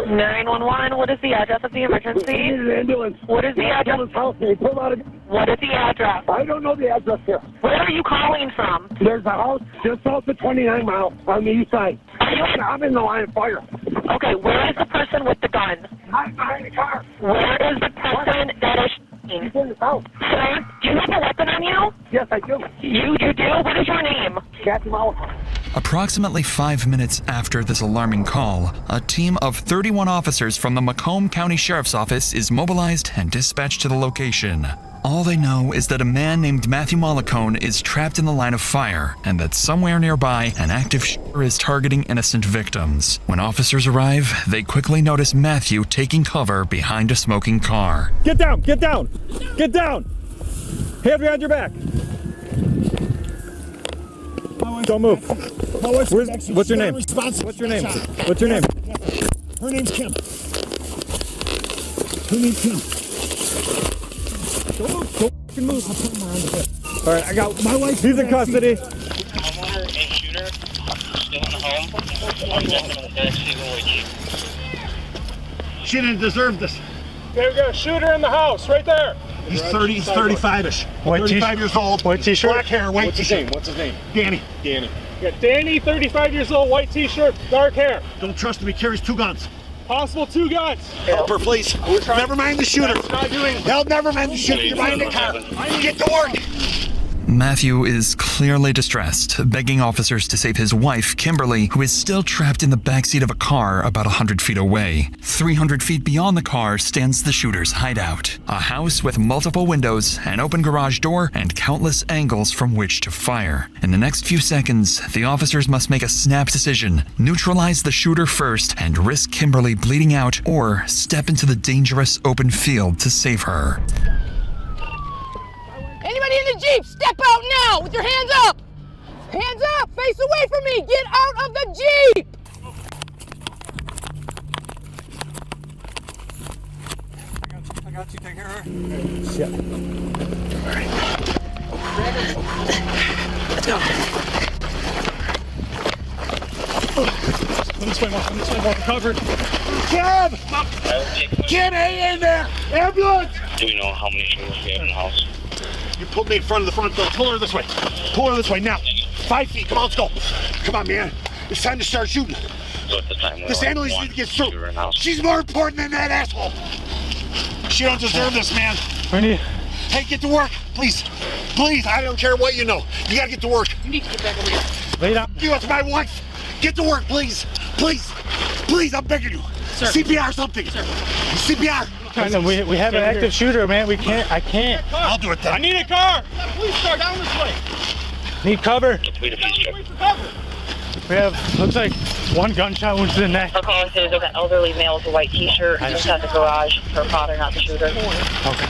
911, what is the address of the emergency? We need an ambulance. What is the address? House. They pulled out What is the address? I don't know the address here. Where are you calling from? There's a house just south of 29 Mile on the east side. I'm in the line of fire. Okay, where is the person with the gun? I'm behind the car. Where is the person that is shooting? He's in the house. Sir, do you have a weapon on you? Yes, I do. You do? What is your name? Matthew Malachi. Approximately 5 minutes after this alarming call, a team of 31 officers from the Macomb County Sheriff's Office is mobilized and dispatched to the location. All they know is that a man named Matthew Malacone is trapped in the line of fire and that somewhere nearby an active shooter is targeting innocent victims. When officers arrive, they quickly notice Matthew taking cover behind a smoking car. Get down! Get down! Get down! Hands behind your back! Don't move. What's your name? What's your name? What's your name? Her name's Kim. Her name's Kim. Don't move. Don't fucking move. I'll put him around the hip. All right, I got my wife. He's in custody. Homeowner and shooter still in the home. I'm definitely the backseat of She didn't deserve this. Okay, we got a shooter in the house right there. He's 30, he's 35-ish. White 35 years old. White t-shirt. Black hair, white t-shirt. What's his name? Danny. Danny. Yeah, Danny, 35 years old, white t-shirt, dark hair. Don't trust him. He carries 2 guns. Possible 2 guns. Help her, please. Never mind the shooter. Hell, never mind the shooter. You're behind the car. Get to work. Matthew is clearly distressed, begging officers to save his wife, Kimberly, who is still trapped in the backseat of a car about 100 feet away. 300 feet beyond the car stands the shooter's hideout, a house with multiple windows, an open garage door, and countless angles from which to fire. In the next few seconds, the officers must make a snap decision: neutralize the shooter first and risk Kimberly bleeding out, or step into the dangerous open field to save her. Anybody in the Jeep, step out now with your hands up! Hands up! Face away from me! Get out of the Jeep! I got you. Take care of her. Shit. All right. Let's go. Come this way, Mark. Come this way, Mark. Covered. Kim! Get in there! Ambulance! Do we know how many shooters we have in the house? You pulled me in front of the front door. Pull her this way. Pull her this way now. 5 feet. Come on, let's go. Come on, man. It's time to start shooting. So at the time, This ambulance needs to get through. She's more important than that asshole. She don't deserve this, man. Hey, get to work, please. Please, I don't care what you know. You gotta get to work. You need to get back over here. Lay down. You, it's my wife. Get to work, please. Please. Please, I'm begging you. Sir. CPR something. Sir. CPR. We have an active shooter, man. I can't. I'll do it then. I need a car. Police car down this way. Need cover. We defeat check. We have, looks like 1 gunshot wound to the neck. Our call says there's an elderly male with a white t-shirt just at the garage. Her father, not the shooter. Okay.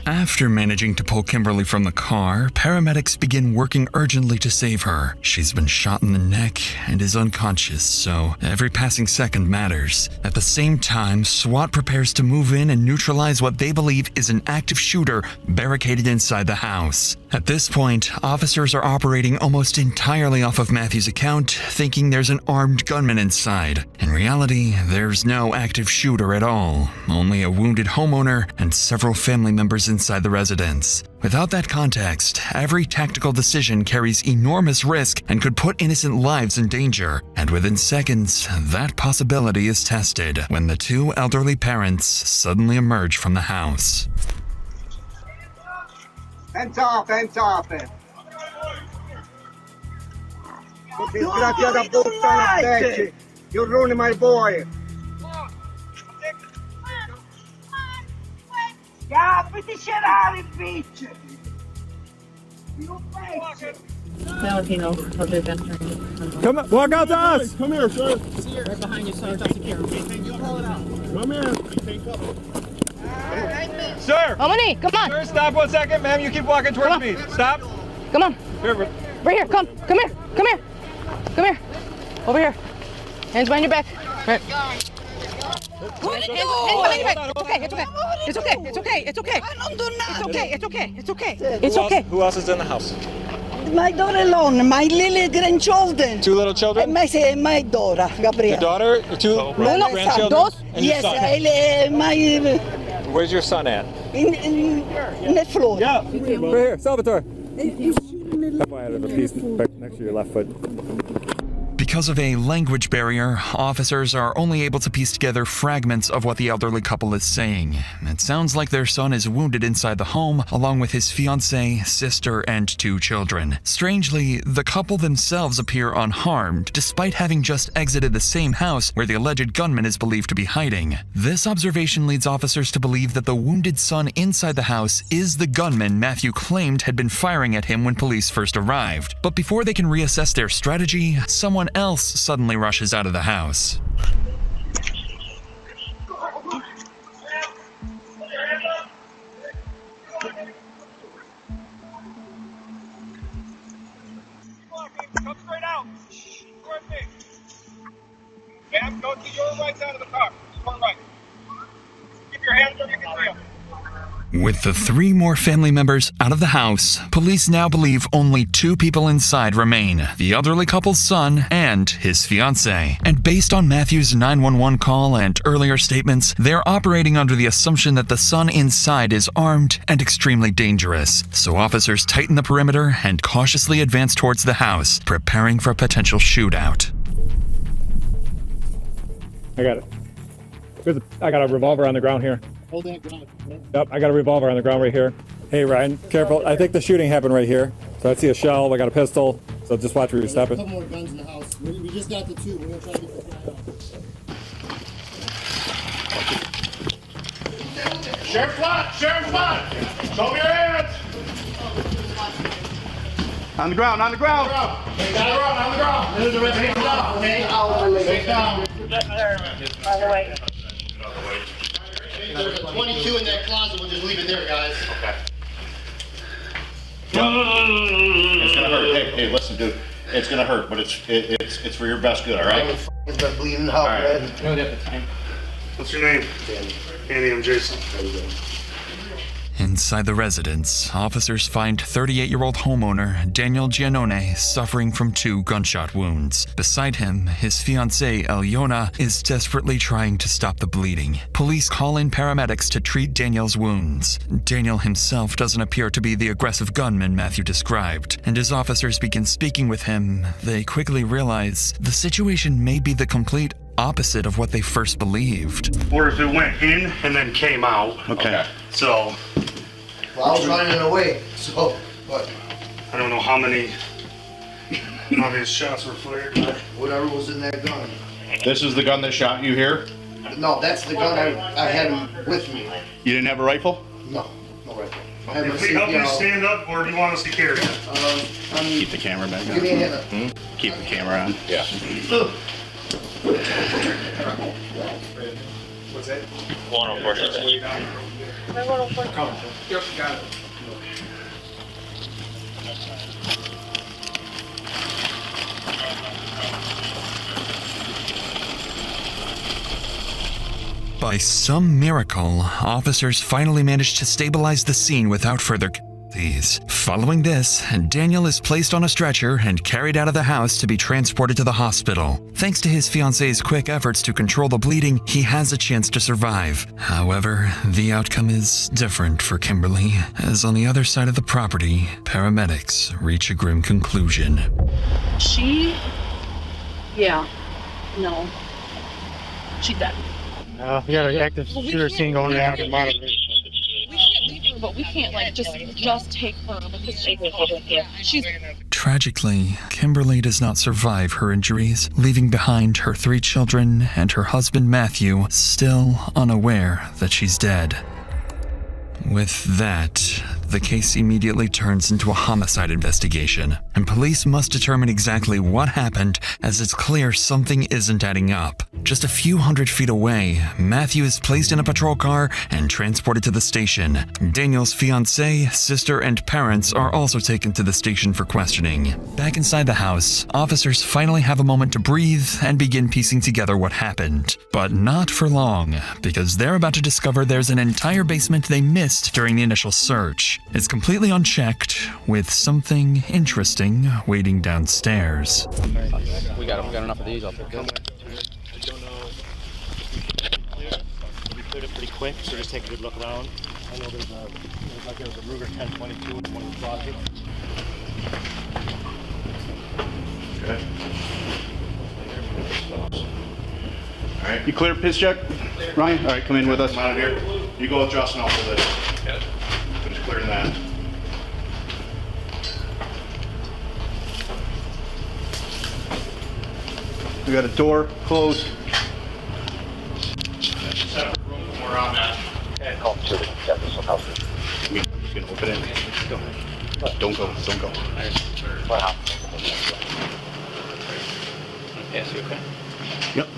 After managing to pull Kimberly from the car, paramedics begin working urgently to save her. She's been shot in the neck and is unconscious, so every passing second matters. At the same time, SWAT prepares to move in and neutralize what they believe is an active shooter barricaded inside the house. At this point, officers are operating almost entirely off of Matthew's account, thinking there's an armed gunman inside. In reality, there's no active shooter at all, only a wounded homeowner and several family members inside the residence. Without that context, every tactical decision carries enormous risk and could put innocent lives in danger. And within seconds, that possibility is tested when the 2 elderly parents suddenly emerge from the house. Hands off. Disgraziata puttana pezzi. You're ruining my boy. Cappiti scerare, bitch! No, if you know, other than her. Come on, walk out to us. Come here, sir. Right behind you, sir. That's secure. Come here. Sir. How many? Come on. Sir, stop 1 second. Ma'am, you keep walking towards me. Stop. Come on. Here, Right here. Come here. Over here. Hands behind your back. Right. Hands behind your back. It's okay. Who else is in the house? my daughter alone, my little grandchildren. 2 little children? My daughter, Gabriela. Your daughter, 2 grandchildren, dos. and your Yes, son. my Where's your son at? in the floor. Yeah. Right here, Salvatore. Couple out of a piece back next to your left foot. Because of a language barrier, officers are only able to piece together fragments of what the elderly couple is saying. It sounds like their son is wounded inside the home, along with his fiancée, sister, and 2 children. Strangely, the couple themselves appear unharmed, despite having just exited the same house where the alleged gunman is believed to be hiding. This observation leads officers to believe that the wounded son inside the house is the gunman Matthew claimed had been firing at him when police first arrived. But before they can reassess their strategy, someone else suddenly rushes out of the house. Come straight out. Towards me. Ma'am, go to your right side of the car. Your right. Keep your hands where you can see them. With the 3 more family members out of the house, police now believe only 2 people inside remain, the elderly couple's son and his fiancée. And based on Matthew's 911 call and earlier statements, they're operating under the assumption that the son inside is armed and extremely dangerous. So officers tighten the perimeter and cautiously advance towards the house, preparing for a potential shootout. I got it. I got a revolver on the ground here. Hold that ground. Yep, I got a revolver on the ground right here. Hey, Ryan, careful. I think the shooting happened right here. So I see a shell. I got a pistol. So just watch where you're There's a stepping. couple more guns in the house. We just got the 2. We're gonna try to get the guy out. Sheriff's lot! Sheriff's lot! Show me your hands! On the ground, on the ground! Hey, got it on the ground! This is the rest of the down, okay? Take down. By the way. There's a 22 in that closet. We'll just leave it there, guys. Okay. It's gonna hurt. Hey, listen, dude. It's gonna hurt, but it's for your best good, all right? It's been bleeding out, All right. man. What's your name? Andy, I'm Jason. Inside the residence, officers find 38-year-old homeowner Daniel Giannone suffering from 2 gunshot wounds. Beside him, his fiancée, Eliona, is desperately trying to stop the bleeding. Police call in paramedics to treat Daniel's wounds. Daniel himself doesn't appear to be the aggressive gunman Matthew described, and as officers begin speaking with him, they quickly realize the situation may be the complete opposite of what they first believed. Or if it went in and then came out. Okay. So, Well, I was running away, so, but I don't know how many obvious shots were fired. whatever was in that gun. This is the gun that shot you here? No, that's the gun I had with me. You didn't have a rifle? No, no rifle. I have a Can we help you CPL. stand up, or do you want us to carry it? Keep the camera back Give me a hand. Keep the camera on. Yeah. What's that? 104. Yep, got it. By some miracle, officers finally managed to stabilize the scene without further casualties. Following this, Daniel is placed on a stretcher and carried out of the house to be transported to the hospital. Thanks to his fiancée's quick efforts to control the bleeding, he has a chance to survive. However, the outcome is different for Kimberly, as on the other side of the property, paramedics reach a grim conclusion. Yeah. No. She's dead. We got an active shooter scene going down in Monterey. We can't leave her, but we can't just take her because she's. Tragically, Kimberly does not survive her injuries, leaving behind her 3 children and her husband Matthew, still unaware that she's dead. With that, the case immediately turns into a homicide investigation, and police must determine exactly what happened, as it's clear something isn't adding up. Just a few hundred feet away, Matthew is placed in a patrol car and transported to the station. Daniel's fiancée, sister, and parents are also taken to the station for questioning. Back inside the house, officers finally have a moment to breathe and begin piecing together what happened. But not for long, because they're about to discover there's an entire basement they missed during the initial search. It's completely unchecked, with something interesting waiting downstairs. We got enough of these. I'll pick them. We cleared it pretty quick, so just take a good look around. I know there's a Ruger 1022 in one of the closets. Okay. All right. You clear piss check? Clear. Ryan? All right, come in with us. Come out here. You go with Justin off the list. Yeah. Finish clearing that. We got a door closed. Separate room from where I'm at. And call to the Jefferson House. We're just gonna open it. Go. Don't go. Don't go. What house? Yes, you okay? Yep.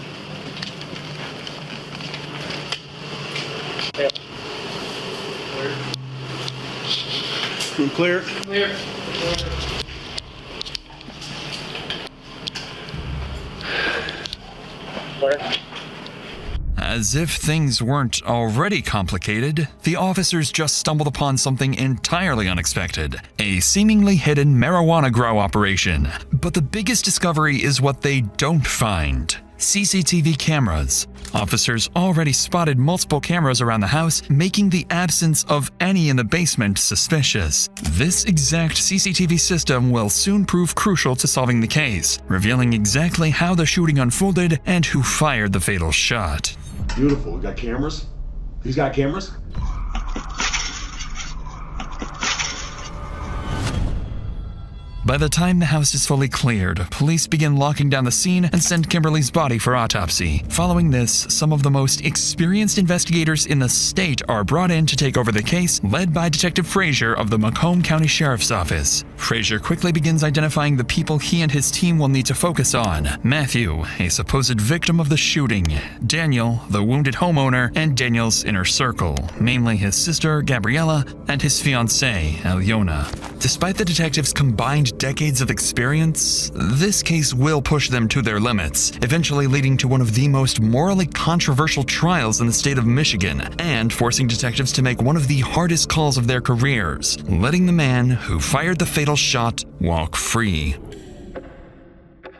Room clear. Clear. As if things weren't already complicated, the officers just stumbled upon something entirely unexpected, a seemingly hidden marijuana grow operation. But the biggest discovery is what they don't find: CCTV cameras. Officers already spotted multiple cameras around the house, making the absence of any in the basement suspicious. This exact CCTV system will soon prove crucial to solving the case, revealing exactly how the shooting unfolded and who fired the fatal shot. Beautiful. We got cameras. He's got cameras. By the time the house is fully cleared, police begin locking down the scene and send Kimberly's body for autopsy. Following this, some of the most experienced investigators in the state are brought in to take over the case, led by Detective Frazier of the Macomb County Sheriff's Office. Frazier quickly begins identifying the people he and his team will need to focus on: Matthew, a supposed victim of the shooting; Daniel, the wounded homeowner, and Daniel's inner circle, mainly his sister, Gabriella, and his fiancée, Alyona. Despite the detectives' combined decades of experience, this case will push them to their limits, eventually leading to one of the most morally controversial trials in the state of Michigan, and forcing detectives to make one of the hardest calls of their careers: letting the man who fired the fatal shot walk free.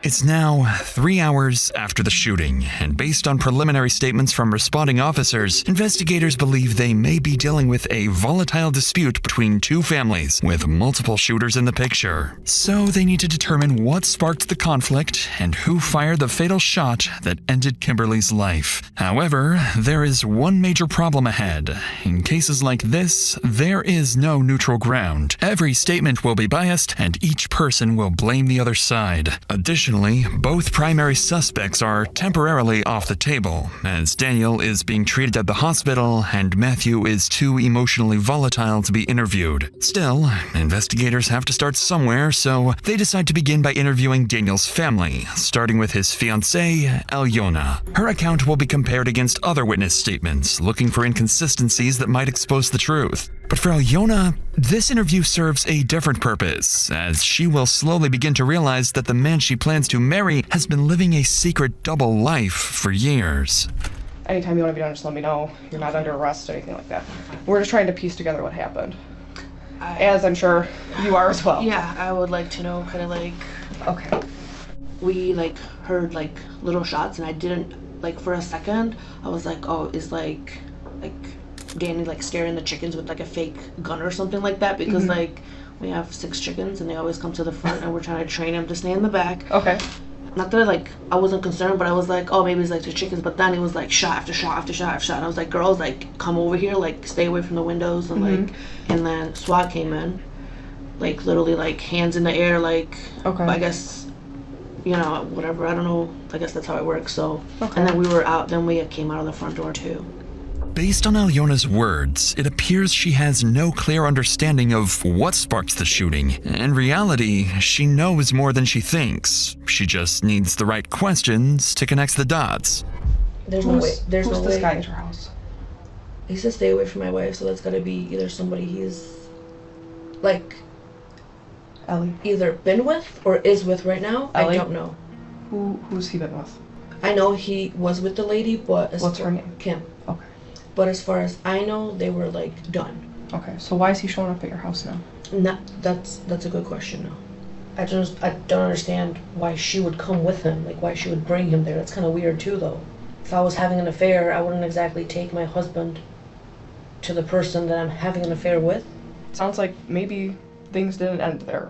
It's now 3 hours after the shooting, and based on preliminary statements from responding officers, investigators believe they may be dealing with a volatile dispute between two families, with multiple shooters in the picture. So they need to determine what sparked the conflict and who fired the fatal shot that ended Kimberly's life. However, there is one major problem ahead. In cases like this, there is no neutral ground. Every statement will be biased, and each person will blame the other side. Additionally, both primary suspects are temporarily off the table, as Daniel is being treated at the hospital and Matthew is too emotionally volatile to be interviewed. Still, investigators have to start somewhere, so they decide to begin by interviewing Daniel's family, starting with his fiancée, Alyona. Her account will be compared against other witness statements, looking for inconsistencies that might expose the truth. But for Alyona, this interview serves a different purpose, as she will slowly begin to realize that the man she plans to marry has been living a secret double life for years. Anytime you want to be done, just let me know. You're not under arrest or anything like that. We're just trying to piece together what happened. As I'm sure you are as well. Yeah, I would like to know kind of like... Okay. We like heard like little shots and I didn't, like for a second, I was like, oh, is like Danny like scaring the chickens with like a fake gun or something like that, because like we have 6 chickens and they always come to the front and we're trying to train them to stay in the back. Okay. Not that I wasn't concerned, but I was like, oh, maybe it's like the chickens. But then it was like shot after shot after shot after shot. And I was like, girls, like come over here, like stay away from the windows, and like, and then SWAT came in, like literally like hands in the air, like I guess, you know, whatever, I don't know, I guess that's how it works. So and then we were out, then we came out of the front door too. Based on Alyona's words, it appears she has no clear understanding of what sparked the shooting. In reality, she knows more than she thinks. She just needs the right questions to connect the dots. There's no way. There's who's no this way. guy at your house? He said stay away from my wife, so that's gotta be either somebody he's like Ellie. either been with or is with right now. Ellie? I don't know. Who's he been with? I know he was with the lady, but as What's her name? Kim. Okay. But as far as I know, they were like done. Okay, so why is he showing up at your house now? That's a good question now. I don't understand why she would come with him, like why she would bring him there. That's kind of weird too, though. If I was having an affair, I wouldn't exactly take my husband to the person that I'm having an affair with. Sounds like maybe things didn't end there.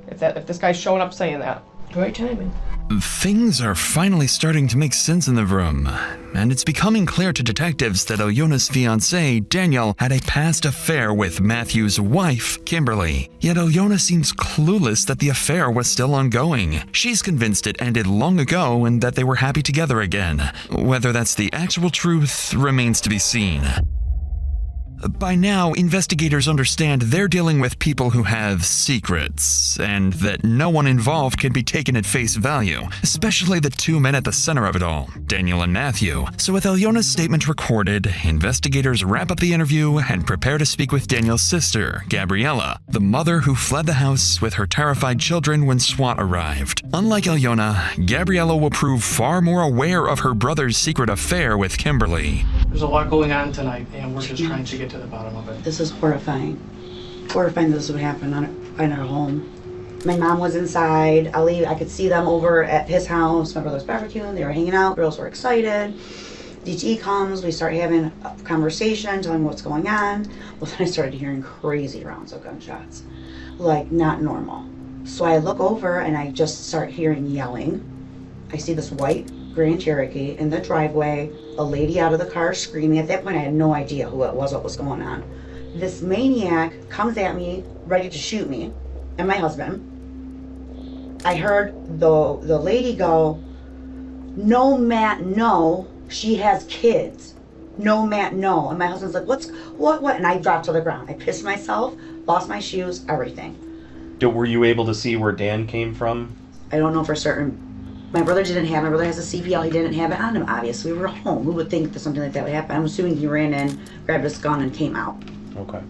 If this guy's showing up saying that. Great timing. Things are finally starting to make sense in the room, and it's becoming clear to detectives that Alyona's fiancé, Daniel, had a past affair with Matthew's wife, Kimberly. Yet Alyona seems clueless that the affair was still ongoing. She's convinced it ended long ago and that they were happy together again. Whether that's the actual truth remains to be seen. By now, investigators understand they're dealing with people who have secrets, and that no one involved can be taken at face value, especially the two men at the center of it all, Daniel and Matthew. So with Alyona's statement recorded, investigators wrap up the interview and prepare to speak with Daniel's sister, Gabriella, the mother who fled the house with her terrified children when SWAT arrived. Unlike Alyona, Gabriella will prove far more aware of her brother's secret affair with Kimberly. There's a lot going on tonight, and we're just trying to get to the bottom of it. This is horrifying. Horrifying this would happen in our home. My mom was inside. I could see them over at his house. My brother's barbecuing. They were hanging out. Girls were excited. DT comes. We start having a conversation, telling what's going on. Well, then I started hearing crazy rounds of gunshots. Like, not normal. So I look over, and I just start hearing yelling. I see this white Grand Cherokee in the driveway, a lady out of the car screaming. At that point, I had no idea who it was, what was going on. This maniac comes at me, ready to shoot me, and my husband. I heard the lady go, "No, Matt, no, she has kids. No, Matt, no." And my husband's like, what? And I dropped to the ground. I pissed myself, lost my shoes, everything. Were you able to see where Dan came from? I don't know for certain. My brother has a CPL, he didn't have it on him, obviously. We were home. Who would think that something like that would happen? I'm assuming he ran in, grabbed his gun, and came out. Okay.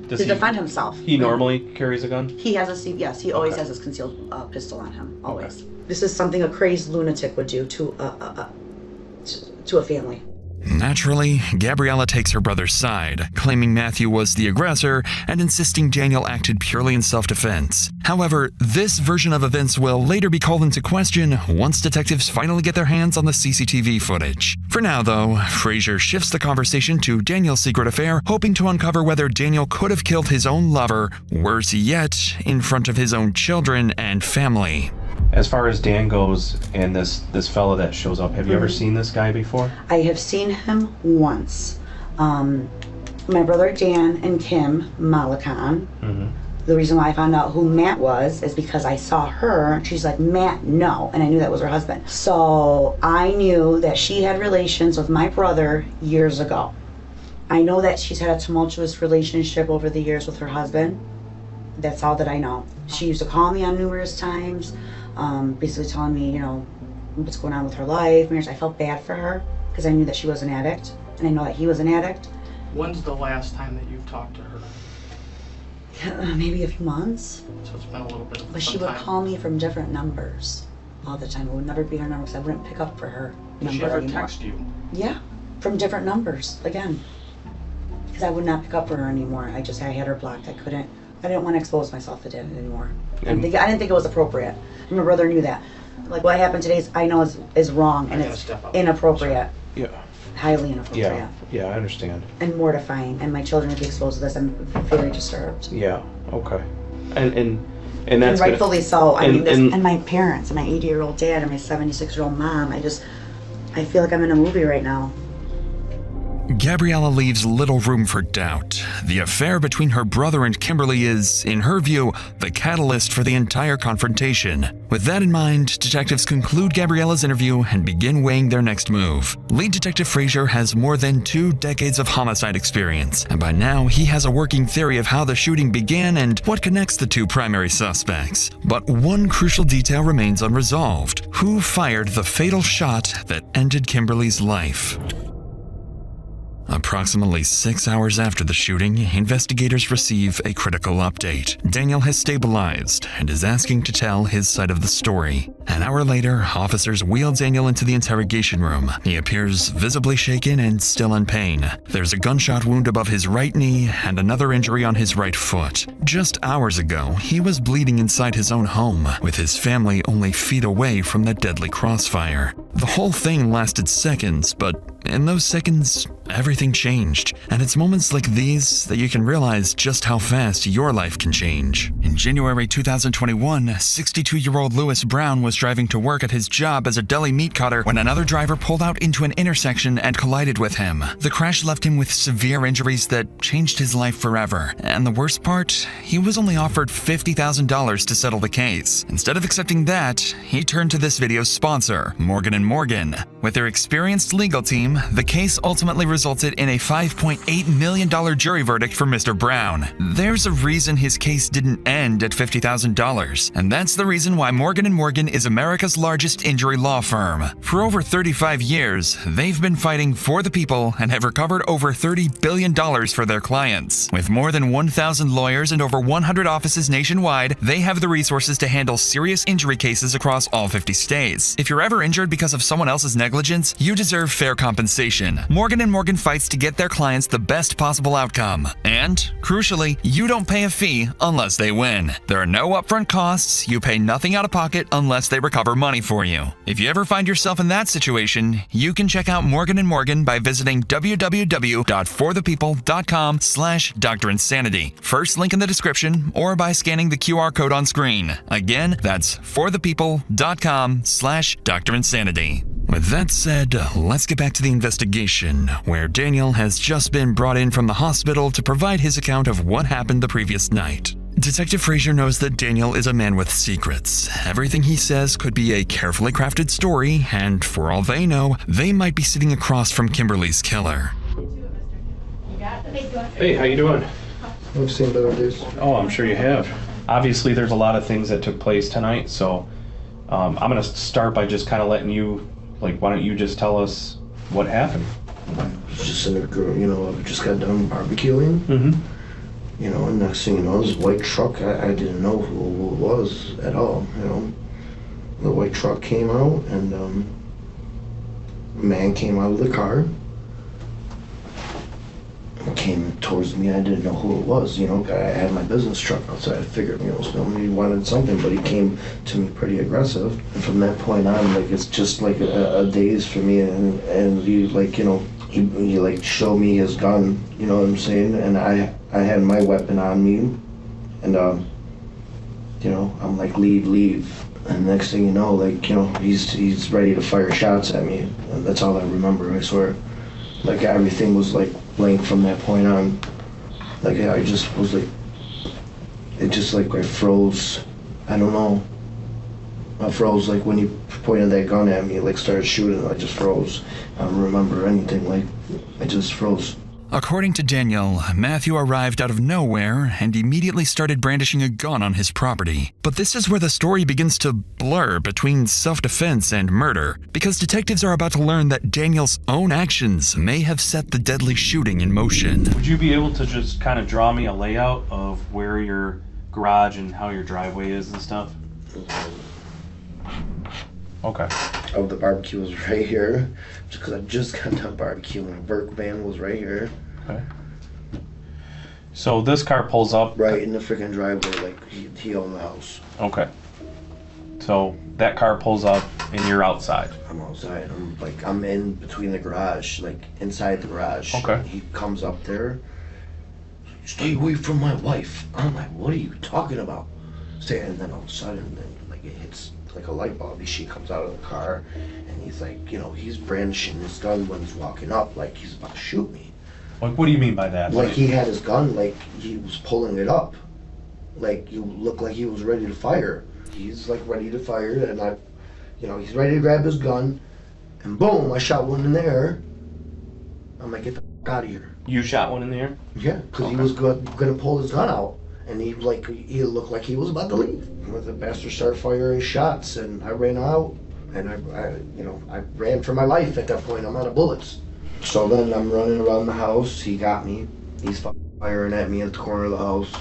To defend himself. He normally carries a gun? He has yes, he always has his concealed pistol on him, always. Okay. This is something a crazed lunatic would do to a family. Naturally, Gabriella takes her brother's side, claiming Matthew was the aggressor and insisting Daniel acted purely in self-defense. However, this version of events will later be called into question once detectives finally get their hands on the CCTV footage. For now, though, Frazier shifts the conversation to Daniel's secret affair, hoping to uncover whether Daniel could have killed his own lover, worse yet, in front of his own children and family. As far as Dan goes and this fella that shows up, have you ever seen this guy before? I have seen him once. My brother Dan and Kim Malakan. The reason why I found out who Matt was is because I saw her. She's like, "Matt, no," and I knew that was her husband. So I knew that she had relations with my brother years ago. I know that she's had a tumultuous relationship over the years with her husband. That's all that I know. She used to call me on numerous times, basically telling me, what's going on with her life, marriage. I felt bad for her because I knew that she was an addict, and I know that he was an addict. When's the last time that you've talked to her? Maybe a few months. So it's been a little bit of But she would call me from different numbers all the time. It would never be her number because I wouldn't pick up for her Did number she ever anymore. text you? Yeah, from different numbers, again. Because I would not pick up for her anymore. I had her blocked. I didn't want to expose myself to that anymore. I didn't think it was appropriate. And my brother knew that. Like, what happened today I know is wrong, and it's inappropriate. Yeah. Highly inappropriate. Yeah, I understand. And mortifying, and my children would be exposed to this. I'm very disturbed. Yeah, okay. And that's rightfully so. And my parents, and my 80-year-old dad, and my 76-year-old mom. I feel like I'm in a movie right now. Gabriella leaves little room for doubt. The affair between her brother and Kimberly is, in her view, the catalyst for the entire confrontation. With that in mind, detectives conclude Gabriella's interview and begin weighing their next move. Lead Detective Frazier has more than 2 decades of homicide experience, and by now he has a working theory of how the shooting began and what connects the 2 primary suspects. But one crucial detail remains unresolved. Who fired the fatal shot that ended Kimberly's life? Approximately 6 hours after the shooting, investigators receive a critical update. Daniel has stabilized and is asking to tell his side of the story. An hour later, officers wheel Daniel into the interrogation room. He appears visibly shaken and still in pain. There's a gunshot wound above his right knee and another injury on his right foot. Just hours ago, he was bleeding inside his own home, with his family only feet away from the deadly crossfire. The whole thing lasted seconds, but in those seconds, everything changed. And it's moments like these that you can realize just how fast your life can change. In January 2021, 62-year-old Lewis Brown was driving to work at his job as a deli meat cutter when another driver pulled out into an intersection and collided with him. The crash left him with severe injuries that changed his life forever. And the worst part, he was only offered $50,000 to settle the case. Instead of accepting that, he turned to this video's sponsor, Morgan & Morgan. With their experienced legal team, the case ultimately resulted in a $5.8 million jury verdict for Mr. Brown. There's a reason his case didn't end at $50,000, and that's the reason why Morgan & Morgan is America's largest injury law firm. For over 35 years, they've been fighting for the people and have recovered over $30 billion for their clients. With more than 1,000 lawyers and over 100 offices nationwide, they have the resources to handle serious injury cases across all 50 states. If you're ever injured because of someone else's negligence, you deserve fair compensation. Morgan & Morgan fights to get their clients the best possible outcome. And, crucially, you don't pay a fee unless they win. There are no upfront costs, you pay nothing out of pocket unless they recover money for you. If you ever find yourself in that situation, you can check out Morgan & Morgan by visiting www.forthepeople.com/Dr. Insanity. First link in the description, or by scanning the QR code on screen. Again, that's forthepeople.com/Dr. Insanity. With that said, let's get back to the investigation, where Daniel has just been brought in from the hospital to provide his account of what happened the previous night. Detective Frazier knows that Daniel is a man with secrets. Everything he says could be a carefully crafted story, and for all they know, they might be sitting across from Kimberly's killer. Hey, how you doing? I've seen better days. Oh, I'm sure you have. Obviously, there's a lot of things that took place tonight, so I'm going to start by just kind of letting you, why don't you just tell us what happened? I was just in a girl, I just got done barbecuing. Mm-hmm. And next thing you know, this white truck, I didn't know who it was at all, The white truck came out, and a man came out of the car. Came towards me. I didn't know who it was. I had my business truck outside. I figured, somebody wanted something, but he came to me pretty aggressive. And from that point on, it's just like a daze for me. And he, he showed me his gun. You know what I'm saying? And I had my weapon on me, and I'm like, leave. And next thing you know, he's ready to fire shots at me. And that's all I remember. I swear. Everything was blank from that point on. I just was I froze. I don't know. I froze when he pointed that gun at me, started shooting, I just froze. I don't remember anything, I just froze. According to Daniel, Matthew arrived out of nowhere and immediately started brandishing a gun on his property. But this is where the story begins to blur between self-defense and murder, because detectives are about to learn that Daniel's own actions may have set the deadly shooting in motion. Would you be able to just kind of draw me a layout of where your garage and how your driveway is and stuff? Okay. Oh, the barbecue was right here, because I just got done barbecuing. A Burke van was right here. Okay. So this car pulls up? Right in the freaking driveway, he owned the house. Okay. So that car pulls up and you're outside? I'm outside. I'm in between the garage, inside the garage. Okay. He comes up there. Stay away from my wife. I'm like, what are you talking about? And then all of a sudden, it hits like a light bulb. She comes out of the car, and he's like, you know, he's brandishing his gun when he's walking up, like he's about to shoot me. Like, what do you mean by that? Like he had his gun, like he was pulling it up, like you look like he was ready to fire. He's like ready to fire, and I, you know, he's ready to grab his gun, and boom, I shot one in the air. I'm like, get the f out of here. You shot one in the air? Yeah, because he was gonna pull his gun out, and he looked like he was about to leave. The bastard started firing shots, and I ran out, and I ran for my life at that point. I'm out of bullets. So then I'm running around the house. He got me. He's firing at me at the corner of the house.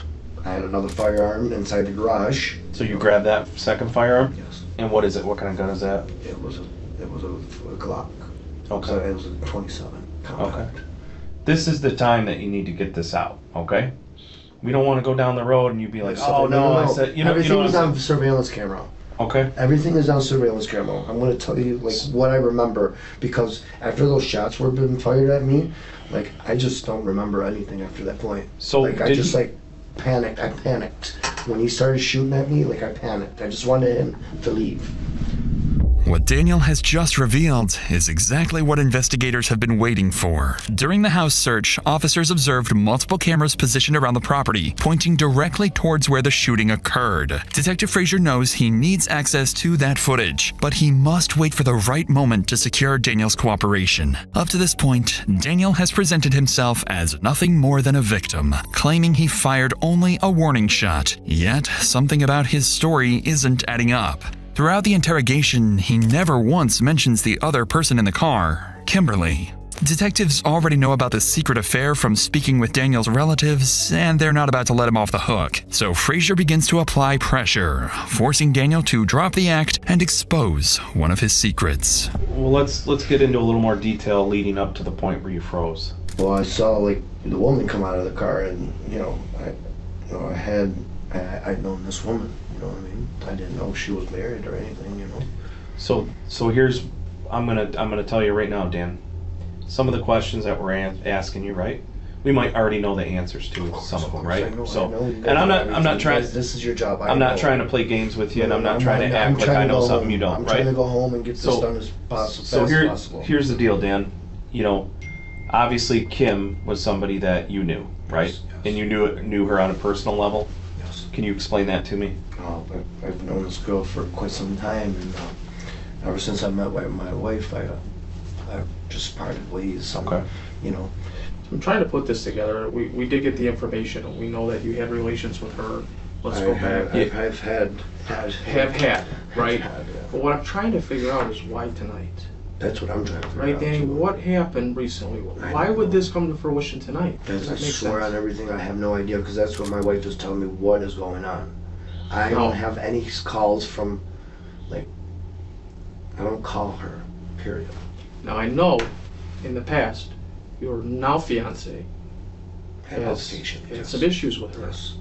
I had another firearm inside the garage. So you grabbed that second firearm? Yes. And what is it? What kind of gun is that? It was a Glock. Okay. So it was a 27 compact. Okay. This is the time that you need to get this out, okay? We don't want to go down the road and you be like, oh no, I said, everything is on surveillance camera. Okay. Everything is on surveillance camera. I'm going to tell you like what I remember, because after those shots were being fired at me, like I just don't remember anything after that point. So like I just like panicked. I panicked when he started shooting at me. Like I panicked. I just wanted him to leave. What Daniel has just revealed is exactly what investigators have been waiting for. During the house search, officers observed multiple cameras positioned around the property, pointing directly towards where the shooting occurred. Detective Frazier knows he needs access to that footage, but he must wait for the right moment to secure Daniel's cooperation. Up to this point, Daniel has presented himself as nothing more than a victim, claiming he fired only a warning shot. Yet, something about his story isn't adding up. Throughout the interrogation, he never once mentions the other person in the car, Kimberly. Detectives already know about the secret affair from speaking with Daniel's relatives, and they're not about to let him off the hook. So Frazier begins to apply pressure, forcing Daniel to drop the act and expose one of his secrets. Well, let's get into a little more detail leading up to the point where you froze. Well, I saw like the woman come out of the car, and I'd known this woman. You know what I mean? I didn't know she was married or anything. You know. So here's, I'm gonna tell you right now, Dan. Some of the questions that we're asking you, right? We might already know the answers to some of them, right? I know and I'm not trying. This is your job. I'm not trying to play games with you, and I'm not trying to act like I know something you don't, right? I'm trying to go home and get this done as fast as possible. Here's the deal, Dan. You know, obviously Kim was somebody that you knew, right? Yes. And you knew her on a personal level. Yes. Can you explain that to me? I've known this girl for quite some time, and ever since I met my wife, I've just parted ways. Okay. You know. I'm trying to put this together. We did get the information. We know that you had relations with her. Let's go back. I've had, right? yeah. But what I'm trying to figure out is why tonight? That's what I'm trying to figure Right, out. Danny, too. what happened recently? Why would this come to fruition tonight? Does I that make swear sense? on everything, I have no idea, because that's what my wife is telling me what is going on. I don't have any calls from, like, I don't call her, period. Now, I know in the past, your now fiance Had had altercations, some issues with her. Yes.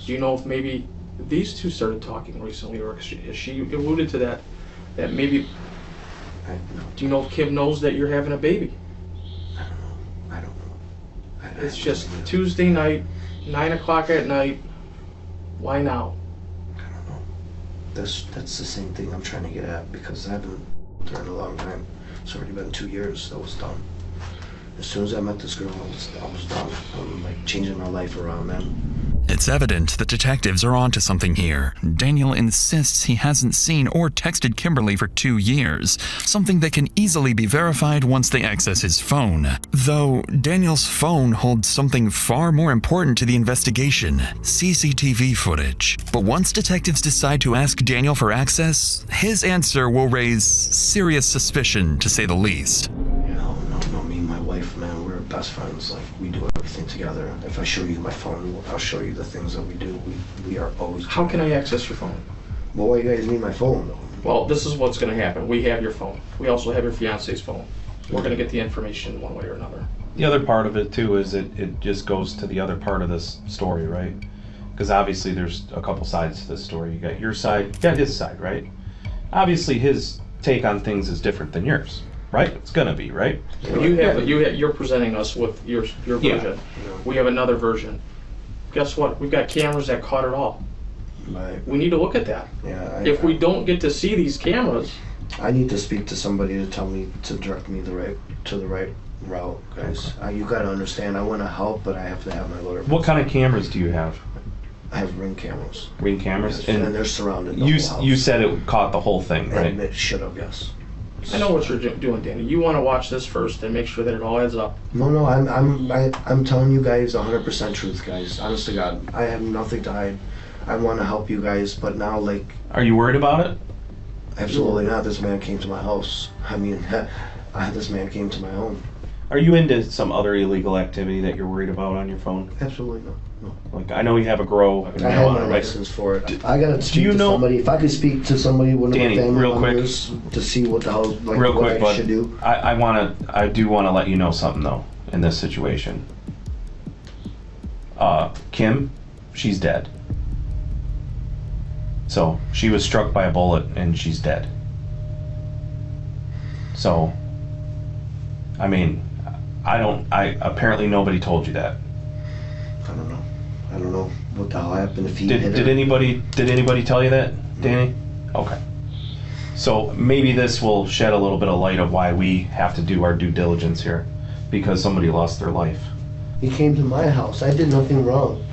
Do you know if maybe these two started talking recently, or has she alluded to that maybe? Do you know if Kim knows that you're having a baby? I don't know. It's just Tuesday night, 9 o'clock at night. Why now? That's the same thing I'm trying to get at, because I've been with her in a long time. It's already been 2 years that was done. As soon as I met this girl, I was done. I'm like changing my life around, man. It's evident that detectives are onto something here. Daniel insists he hasn't seen or texted Kimberly for 2 years, something that can easily be verified once they access his phone. Though Daniel's phone holds something far more important to the investigation, CCTV footage. But once detectives decide to ask Daniel for access, his answer will raise serious suspicion, to say the least. No, me and my wife, man, we're best friends. Like, we do everything together. If I show you my phone, I'll show you the things that we do. We are always... How can I access your phone? Well, why you guys need my phone, though? Well, this is what's going to happen. We have your phone. We also have your fiance's phone. We're going to get the information one way or another. The other part of it too is it just goes to the other part of this story, right? Because obviously there's a couple sides to this story. You got your side, you got his side, right? Obviously his take on things is different than yours, right? It's gonna be, right? You're presenting us with your version. Yeah. We have another version. Guess what? We've got cameras that caught it all. Right. We need to look at that. Yeah. If we don't get to see these cameras, I need to speak to somebody to tell me to direct me the right route, guys. You gotta understand. I want to help, but I have to have my lawyer. What kind of cameras do you have? I have Ring cameras. Ring cameras, Yes, and they're surrounded. The You whole house. you said it caught the whole thing, right? And it should have, yes. I know what you're doing, Danny. You want to watch this first and make sure that it all adds up. No, I'm telling you guys 100% truth, guys. Honest to God, I have nothing to hide. I want to help you guys, but now, like, Are you worried about it? absolutely not. This man came to my house. I mean, this man came to my home. Are you into some other illegal activity that you're worried about on your phone? Absolutely not. No. Like, I know you have a grow. I have my license for it. I gotta speak you to know- somebody. If I could speak to somebody, one of Danny, my family real quick. members, to see what the hell, like, Real what quick, I bud. should do. I do want to let you know something though. In this situation, Kim, she's dead. So she was struck by a bullet and she's dead. So, I mean, apparently nobody told you that. I don't know what the hell happened if he hit Did her. anybody tell you that, Danny? Okay. So maybe this will shed a little bit of light of why we have to do our due diligence here, because somebody lost their life. He came to my house. I did nothing wrong.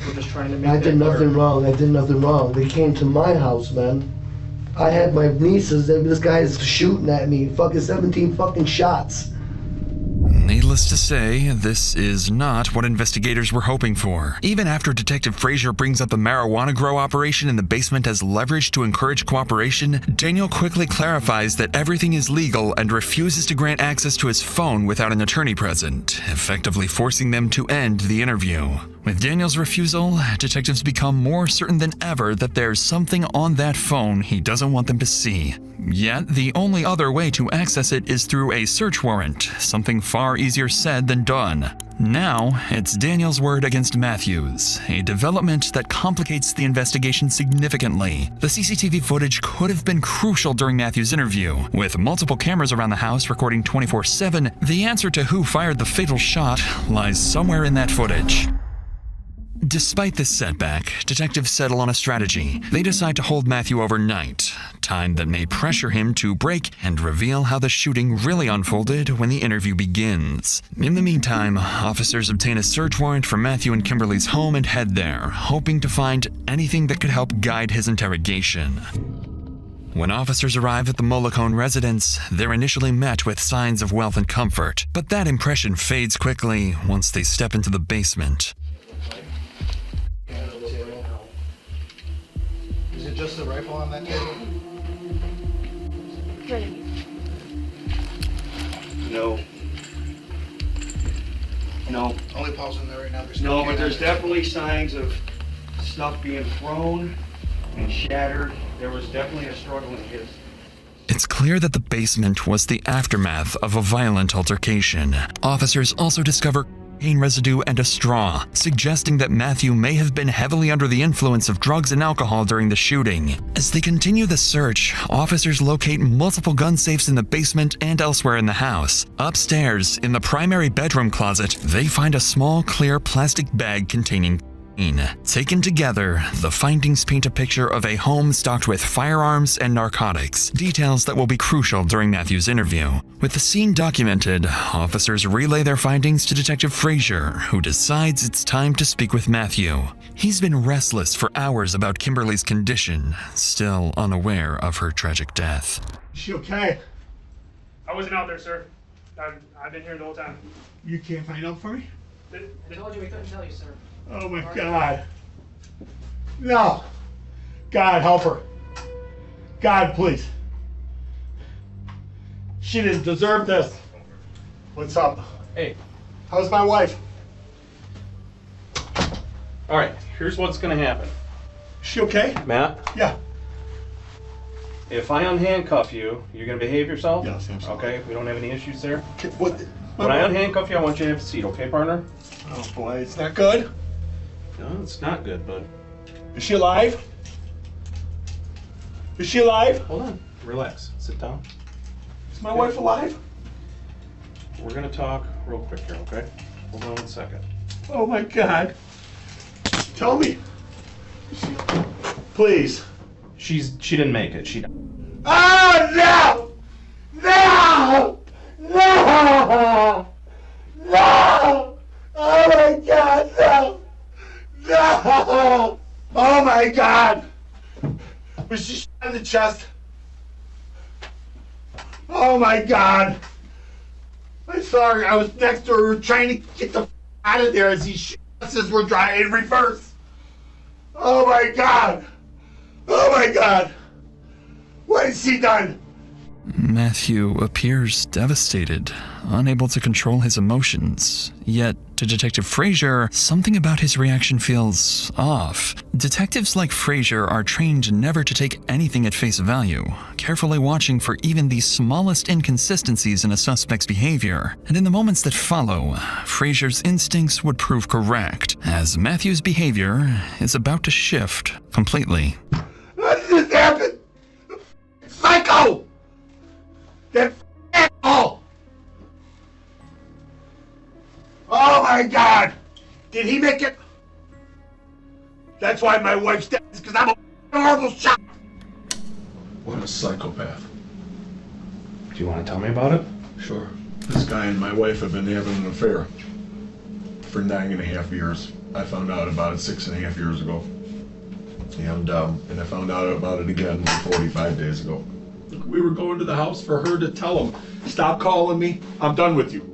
We're just trying to make I that did clear. nothing wrong. I did nothing wrong. They came to my house, man. I had my nieces, and this guy is shooting at me. Fucking 17 fucking shots. Needless to say, this is not what investigators were hoping for. Even after Detective Frazier brings up the marijuana grow operation in the basement as leverage to encourage cooperation, Daniel quickly clarifies that everything is legal and refuses to grant access to his phone without an attorney present, effectively forcing them to end the interview. With Daniel's refusal, detectives become more certain than ever that there's something on that phone he doesn't want them to see. Yet, the only other way to access it is through a search warrant, something far easier said than done. Now, it's Daniel's word against Matthews, a development that complicates the investigation significantly. The CCTV footage could have been crucial during Matthews' interview. With multiple cameras around the house recording 24/7, the answer to who fired the fatal shot lies somewhere in that footage. Despite this setback, detectives settle on a strategy. They decide to hold Matthew overnight, time that may pressure him to break and reveal how the shooting really unfolded when the interview begins. In the meantime, officers obtain a search warrant for Matthew and Kimberly's home and head there, hoping to find anything that could help guide his interrogation. When officers arrive at the Mollicone residence, they're initially met with signs of wealth and comfort, but that impression fades quickly once they step into the basement. Is it just the rifle on that table? No. No. Only Paul's in there right now. There's No, but there's definitely signs of stuff being thrown and shattered. There was definitely a struggle in his. It's clear that the basement was the aftermath of a violent altercation. Officers also discover cocaine residue and a straw, suggesting that Matthew may have been heavily under the influence of drugs and alcohol during the shooting. As they continue the search, officers locate multiple gun safes in the basement and elsewhere in the house. Upstairs, in the primary bedroom closet, they find a small, clear plastic bag containing cocaine. Taken together, the findings paint a picture of a home stocked with firearms and narcotics, details that will be crucial during Matthew's interview. With the scene documented, officers relay their findings to Detective Frazier, who decides it's time to speak with Matthew. He's been restless for hours about Kimberly's condition, still unaware of her tragic death. Is she okay? I wasn't out there, sir. I've been here the whole time. You can't find out for me? I told you we couldn't tell you, sir. Oh my God. No. God, help her. God, please. She didn't deserve this. What's up? Hey. How's my wife? All right, here's what's gonna happen. Is she okay? Matt? Yeah. If I unhandcuff you, you're gonna behave yourself? Yes, absolutely. Okay, we don't have any issues there? Okay, what? When I unhandcuff you, I want you to have a seat, okay, partner? Oh boy, it's not good. No, it's not good, bud. Is she alive? Is she alive? Hold on, relax, sit down. Is my wife alive? We're gonna talk real quick here, okay? Hold on 1 second. Oh my God. Tell me. Is she... Please. She didn't make it. She. Oh no! No! No! No! Oh my God! No! No! Oh my God! Was she shot in the chest? Oh my God! I'm sorry. I was next to her. We were trying to get the out of there as these shots were driving in reverse. Oh my God! Oh my God! What has he done? Matthew appears devastated, unable to control his emotions. Yet, to Detective Frazier, something about his reaction feels off. Detectives like Frazier are trained never to take anything at face value, carefully watching for even the smallest inconsistencies in a suspect's behavior. And in the moments that follow, Frazier's instincts would prove correct, as Matthew's behavior is about to shift completely. What just happened? Psycho! That asshole! Oh my God! Did he make it? That's why my wife's dead, because I'm a horrible shot! What a psychopath. Do you want to tell me about it? Sure. This guy and my wife have been having an affair for 9.5 years. I found out about it 6.5 years ago. And I found out about it again 45 days ago. We were going to the house for her to tell him, stop calling me, I'm done with you.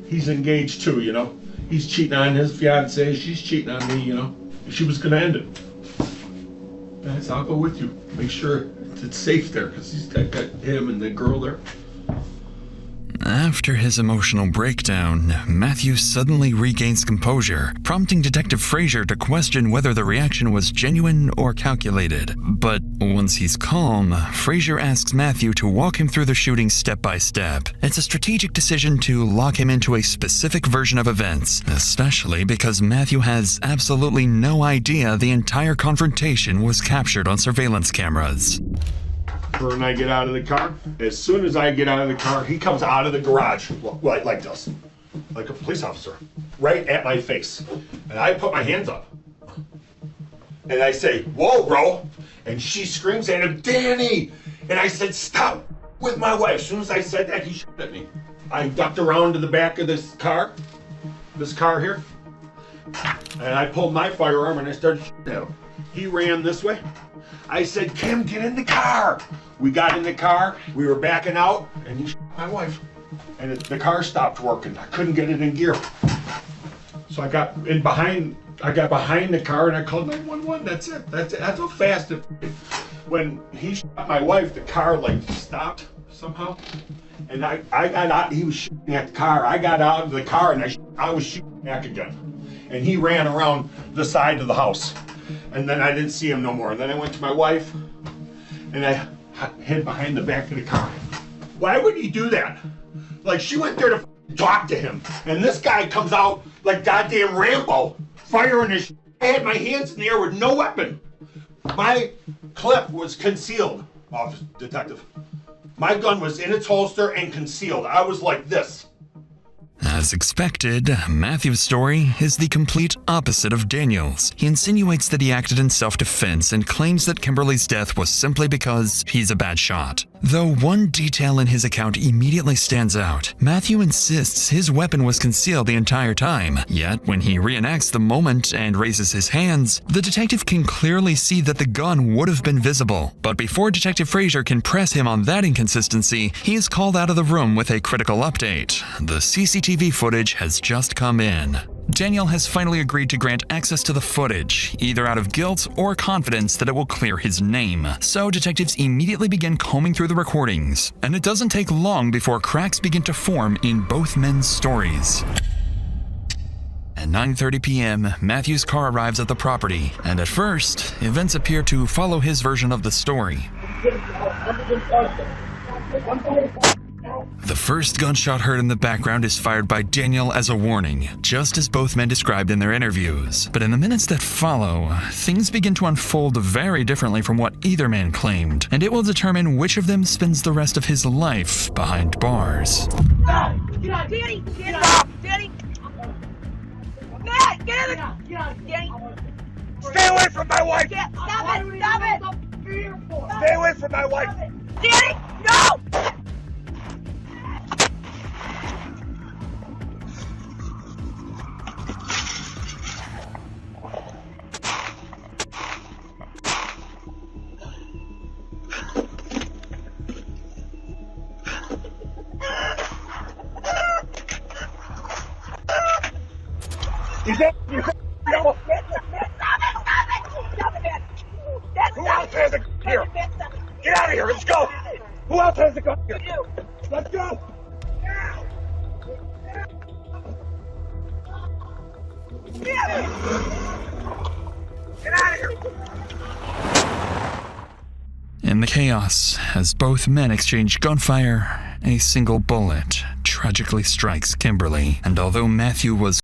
He's engaged too, you know. He's cheating on his fiancée, she's cheating on me, you know. She was gonna end it. Guys, I'll go with you. Make sure it's safe there, because he's got him and the girl there. After his emotional breakdown, Matthew suddenly regains composure, prompting Detective Frazier to question whether the reaction was genuine or calculated. But once he's calm, Frazier asks Matthew to walk him through the shooting step by step. It's a strategic decision to lock him into a specific version of events, especially because Matthew has absolutely no idea the entire confrontation was captured on surveillance cameras. Her and I get out of the car. As soon as I get out of the car, he comes out of the garage like this, like a police officer, right at my face. And I put my hands up. And I say, whoa, bro. And she screams at him, Danny. And I said, stop with my wife. As soon as I said that, he shot at me. I ducked around to the back of this car here. And I pulled my firearm and I started shooting at him. He ran this way. I said, Kim, get in the car. We got in the car, we were backing out, and he shot my wife. And the car stopped working. I couldn't get it in gear. So I got behind the car and I called 911. That's it. That's how fast it. When he shot my wife, the car like stopped somehow. And I got out, he was shooting at the car. I got out of the car and I was shooting back again. And he ran around the side of the house. And then I didn't see him no more. And then I went to my wife and I hid behind the back of the car. Why would he do that? Like, she went there to talk to him. And this guy comes out like goddamn Rambo, firing his. I had my hands in the air with no weapon. My clip was concealed, officer detective. My gun was in its holster and concealed. I was like this. As expected, Matthew's story is the complete opposite of Daniel's. He insinuates that he acted in self-defense and claims that Kimberly's death was simply because he's a bad shot. Though one detail in his account immediately stands out, Matthew insists his weapon was concealed the entire time. Yet, when he reenacts the moment and raises his hands, the detective can clearly see that the gun would have been visible. But before Detective Frazier can press him on that inconsistency, he is called out of the room with a critical update. The CCTV footage has just come in. Daniel has finally agreed to grant access to the footage, either out of guilt or confidence that it will clear his name. So detectives immediately begin combing through the recordings, and it doesn't take long before cracks begin to form in both men's stories. At 9:30 p.m., Matthew's car arrives at the property, and at first, events appear to follow his version of the story. The first gunshot heard in the background is fired by Daniel as a warning, just as both men described in their interviews. But in the minutes that follow, things begin to unfold very differently from what either man claimed, and it will determine which of them spends the rest of his life behind bars. Get out, Danny! Get out, Danny! Matt, get out! Get out, Danny! Stay away from my wife! Stop it! Stop it! Stay away from my wife! Danny, no! Who else has a gun here? Get out of here, let's go! Who else has a gun here? Let's go! Get out of here! In the chaos, as both men exchange gunfire, a single bullet tragically strikes Kimberly, and although Matthew was